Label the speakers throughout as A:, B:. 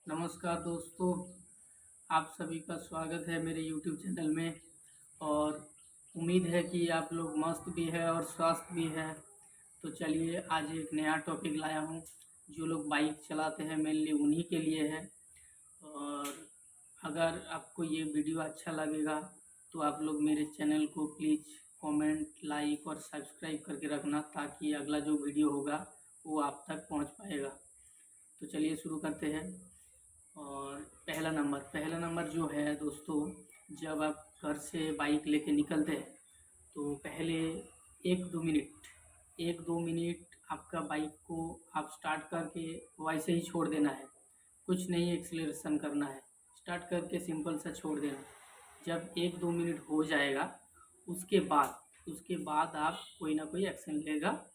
A: नमस्कार दोस्तों, आप सभी का स्वागत है मेरे यूट्यूब चैनल में। और उम्मीद है कि आप लोग मस्त भी है और स्वस्थ भी है। तो चलिए आज एक नया टॉपिक लाया हूँ। जो लोग बाइक चलाते हैं मेनली उन्हीं के लिए है। और अगर आपको ये वीडियो अच्छा लगेगा तो आप लोग मेरे चैनल को प्लीज़ कमेंट, लाइक और सब्सक्राइब करके रखना, ताकि अगला जो वीडियो होगा वो आप तक पहुँच पाएगा। तो चलिए शुरू करते हैं। और पहला नंबर जो है दोस्तों, जब आप घर से बाइक लेके निकलते हैं तो पहले 1-2 मिनट आपका बाइक को आप स्टार्ट करके वैसे ही छोड़ देना है। कुछ नहीं एक्सीलरेशन करना है, स्टार्ट करके सिंपल सा छोड़ देना। जब 1-2 मिनट हो जाएगा उसके बाद आप कोई ना कोई एक्शन लेगा,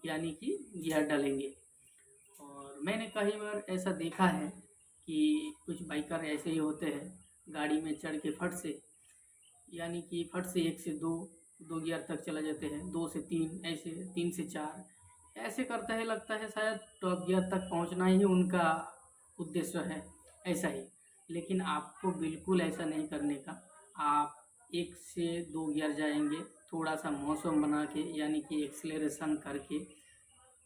A: यानी कि गियर डालेंगे। और मैंने कई बार ऐसा देखा है कि कुछ बाइकर ऐसे ही होते हैं, गाड़ी में चढ़ के फट से, यानी कि फट से 1 से 2, 2 गियर तक चला जाते हैं, 2 से 3, ऐसे 3 से 4 ऐसे करते हैं। लगता है शायद टॉप गियर तक पहुंचना ही उनका उद्देश्य है, ऐसा ही। लेकिन आपको बिल्कुल ऐसा नहीं करने का। आप 1 से 2 गियर जाएंगे, थोड़ा सा मौसम बना के, यानी कि एक्सीलरेशन करके।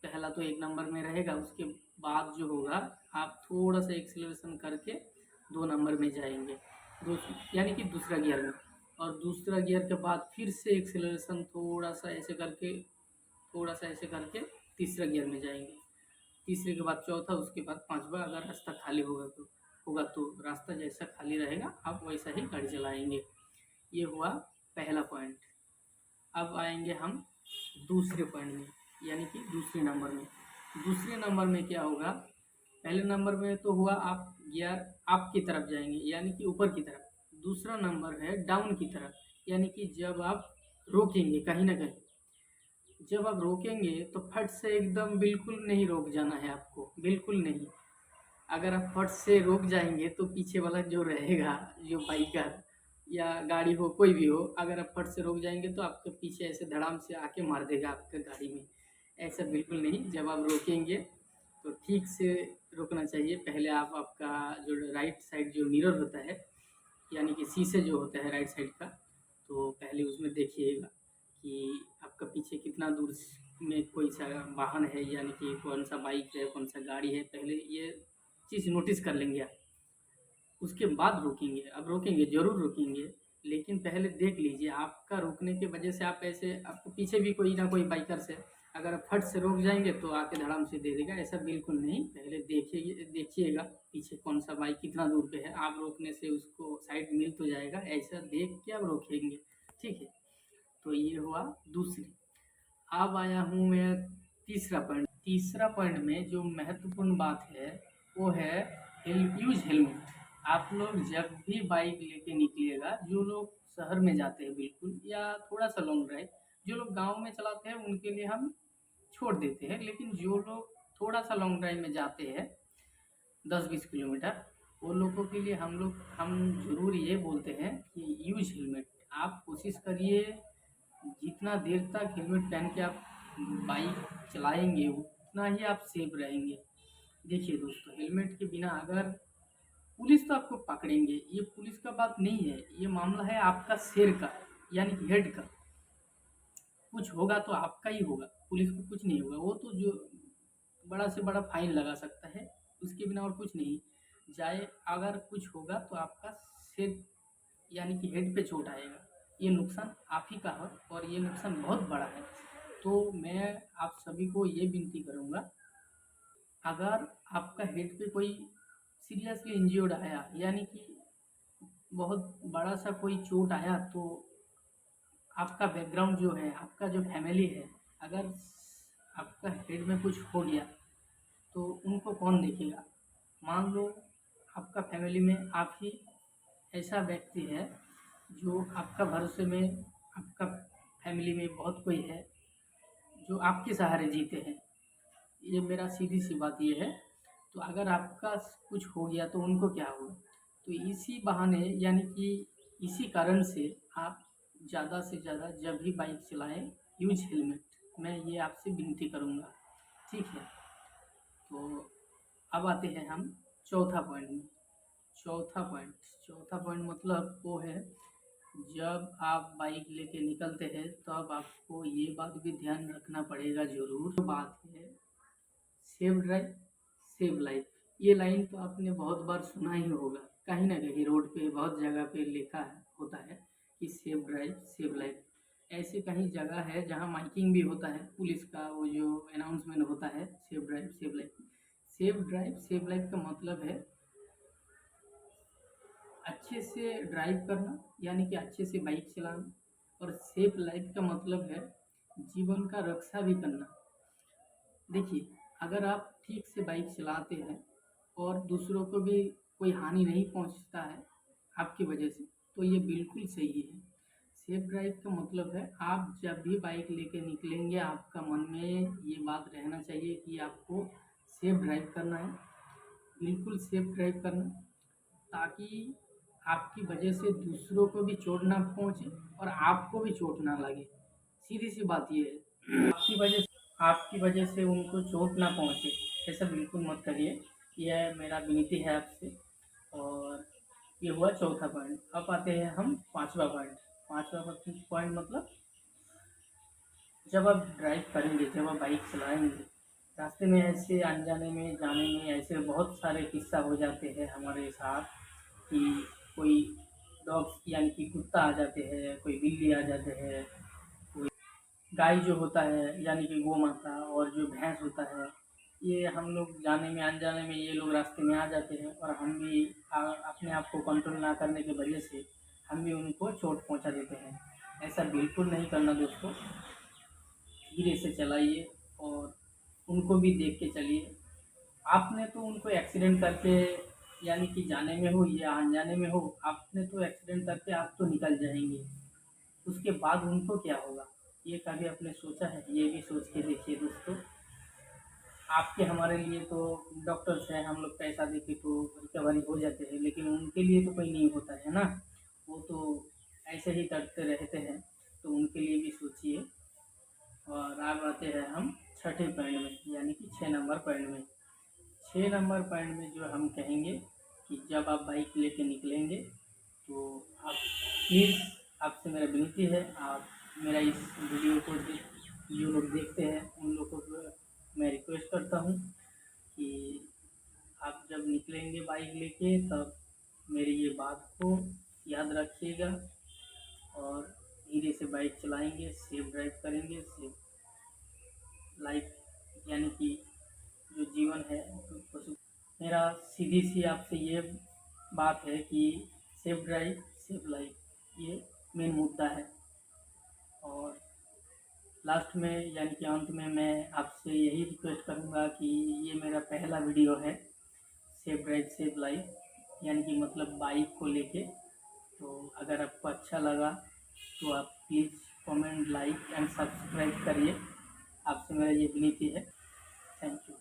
A: पहला तो 1 नंबर में रहेगा, उसके बाद जो होगा आप थोड़ा सा एक्सीलरेशन करके 2 नंबर में जाएंगे, यानी कि दूसरा गियर में। और दूसरा गियर के बाद फिर से एक्सीलरेशन थोड़ा सा ऐसे करके तीसरा गियर में जाएंगे। तीसरे के बाद चौथा, उसके बाद पांचवा। अगर रास्ता खाली होगा तो रास्ता जैसा खाली रहेगा आप वैसा ही गाड़ी चलाएंगे। ये हुआ पहला पॉइंट। अब आएंगे हम दूसरे पॉइंट में, यानी कि दूसरे नंबर में क्या होगा। पहले नंबर में तो हुआ आप गियर अप की तरफ जाएंगे, यानी कि ऊपर की तरफ। दूसरा नंबर है डाउन की तरफ, यानी कि जब आप रोकेंगे कहीं ना कहीं। जब आप रोकेंगे तो फट से एकदम बिल्कुल नहीं रोक जाना है आपको, बिल्कुल नहीं। अगर आप फट से रोक जाएंगे तो पीछे वाला जो रहेगा, जो बाइकर या गाड़ी हो, कोई भी हो, अगर आप फट से रोक जाएंगे तो आपके पीछे ऐसे धड़ाम से आके मार देगा आपके गाड़ी में। ऐसा बिल्कुल नहीं। जब आप रोकेंगे तो ठीक से रोकना चाहिए। पहले आप आपका जो राइट साइड जो मिरर होता है, यानी कि शीशे जो होता है राइट साइड का, तो पहले उसमें देखिएगा कि आपका पीछे कितना दूर में कोई सा वाहन है, यानी कि कौन सा बाइक है, कौन सा गाड़ी है। पहले ये चीज़ नोटिस कर लेंगे आप, उसके बाद रोकेंगे। अब रोकेंगे, ज़रूर रोकेंगे, लेकिन पहले देख लीजिए। आपका रोकने की वजह से आप ऐसे, आपको पीछे भी कोई ना कोई बाइकर्स है, अगर आप फट से रोक जाएंगे तो आके धड़ाम से दे देगा। ऐसा बिल्कुल नहीं। पहले देखिएगा पीछे कौन सा बाइक कितना दूर पे है। आप रोकने से उसको साइड मिल तो जाएगा, ऐसा देख के आप रोकेंगे, ठीक है। तो ये हुआ दूसरी। अब आया हूँ मैं तीसरा पॉइंट में जो महत्वपूर्ण बात है वो है यूज हेलमेट। आप लोग जब भी बाइक लेके निकलिएगा, जो लोग शहर में जाते हैं बिल्कुल, या थोड़ा सा लॉन्ग ड्राइव, जो लोग गांव में चलाते हैं उनके लिए हम छोड़ देते हैं, लेकिन जो लोग थोड़ा सा लॉन्ग ड्राइव में जाते हैं 10-20 किलोमीटर, वो लोगों के लिए हम ज़रूर ये बोलते हैं कि यूज हेलमेट। आप कोशिश करिए जितना देर तक हेलमेट पहन के आप बाइक चलाएंगे उतना ही आप सेफ रहेंगे। देखिए दोस्तों, हेलमेट के बिना अगर पुलिस तो आपको पकड़ेंगे, ये पुलिस का बात नहीं है, ये मामला है आपका सिर का, यानी कि हेड का। कुछ होगा तो आपका ही होगा, पुलिस को कुछ नहीं होगा। वो तो जो बड़ा से बड़ा फाइन लगा सकता है, उसके बिना और कुछ नहीं जाए। अगर कुछ होगा तो आपका सिर, यानी कि हेड पे चोट आएगा। ये नुकसान आप ही का है, और ये नुकसान बहुत बड़ा है। तो मैं आप सभी को ये विनती करूँगा, अगर आपका हेड पे कोई सीरियसली इंज्योर्ड आया, यानी कि बहुत बड़ा सा कोई चोट आया, तो आपका बैकग्राउंड जो है, आपका जो फैमिली है, अगर आपका हेड में कुछ हो गया तो उनको कौन देखेगा। मान लो आपका फैमिली में आप ही ऐसा व्यक्ति है जो आपका भरोसे में, आपका फैमिली में बहुत कोई है जो आपके सहारे जीते हैं। ये मेरा सीधी सी बात ये है। तो अगर आपका कुछ हो गया तो उनको क्या होगा। तो इसी बहाने, यानी कि इसी कारण से आप ज़्यादा से ज़्यादा जब भी बाइक चलाएं यूज हेलमेट। मैं ये आपसे विनती करूँगा, ठीक है। तो अब आते हैं हम चौथा पॉइंट में चौथा पॉइंट मतलब वो है, जब आप बाइक लेके निकलते हैं तब आपको ये बात भी ध्यान रखना पड़ेगा ज़रूर। बात है सेफ ड्राइव सेव लाइफ। ये लाइन तो आपने बहुत बार सुना ही होगा, कहीं ना कहीं रोड पे बहुत जगह पे लिखा है होता है कि सेफ ड्राइव सेव लाइफ। ऐसे कहीं जगह है जहाँ माइकिंग भी होता है, पुलिस का वो जो अनाउंसमेंट होता है safe drive save life. Safe drive save life का मतलब है अच्छे से ड्राइव करना, यानी कि अच्छे से बाइक चलाना। और सेफ लाइफ का मतलब है जीवन का रक्षा भी करना। देखिए, अगर आप ठीक से बाइक चलाते हैं और दूसरों को भी कोई हानि नहीं पहुंचता है आपकी वजह से, तो ये बिल्कुल सही है। सेफ ड्राइव का मतलब है आप जब भी बाइक लेके निकलेंगे आपका मन में ये बात रहना चाहिए कि आपको सेफ ड्राइव करना है, बिल्कुल सेफ ड्राइव करना, ताकि आपकी वजह से दूसरों को भी चोट ना पहुंचे और आपको भी चोट ना लगे। सीधी सी बात ये है, आपकी वजह से उनको चोट ना पहुंचे, ऐसा बिल्कुल मत करिए। यह मेरा विनती है आपसे। और ये हुआ चौथा पॉइंट। अब आते हैं हम पांचवा पॉइंट। पांचवा पॉइंट मतलब जब आप ड्राइव करेंगे, जब आप बाइक चलाएंगे, रास्ते में ऐसे अनजाने में जाने में ऐसे बहुत सारे किस्सा हो जाते हैं हमारे साथ कि कोई डॉग्स यानी कि कुत्ता आ जाते हैं, कोई बिल्ली आ जाते हैं, कोई गाय जो होता है यानी कि गौ माता, और जो भैंस होता है, ये हम लोग जाने में अनजाने में ये लोग रास्ते में आ जाते हैं और हम भी अपने आप को कंट्रोल ना करने की वजह से हम भी उनको चोट पहुंचा देते हैं। ऐसा बिल्कुल नहीं करना दोस्तों। धीरे से चलाइए और उनको भी देख के चलिए। आपने तो उनको एक्सीडेंट करके, यानी कि जाने में हो या अनजाने में हो, आपने तो एक्सीडेंट करके आप तो निकल जाएंगे, उसके बाद उनको क्या होगा, ये कभी आपने सोचा है? ये भी सोच के देखिए दोस्तों। आपके हमारे लिए तो डॉक्टर्स हैं, हम लोग पैसा दे के तो रिकवरी हो जाते हैं, लेकिन उनके लिए तो कोई नहीं होता है ना, वो तो ऐसे ही तड़पते रहते हैं। तो उनके लिए भी सोचिए। और अब आते हैं हम छठे पॉइंट में, यानी कि 6 नंबर पॉइंट में। 6 नंबर पॉइंट में जो हम कहेंगे कि जब आप बाइक लेके निकलेंगे तो आप प्लीज़, आपसे मेरा विनती है, आप मेरा इस वीडियो को जो लोग देखते हैं उन लोगों को मैं रिक्वेस्ट करता हूँ कि आप जब निकलेंगे बाइक लेके तब मेरी ये बात को याद रखिएगा और धीरे से बाइक चलाएंगे, सेफ ड्राइव करेंगे, सेफ लाइफ यानी कि जो जीवन है पशु। मेरा सीधी सी आपसे ये बात है कि सेफ ड्राइव सेफ लाइफ, ये मेन मुद्दा है। और लास्ट में यानी कि अंत में मैं आपसे यही रिक्वेस्ट करूँगा कि ये मेरा पहला वीडियो है सेफ ड्राइव सेफ लाइफ, यानी कि मतलब बाइक को लेके। तो अगर आपको अच्छा लगा तो आप please comment, like and subscribe करिए। आपसे मेरा ये विनती है। Thank you.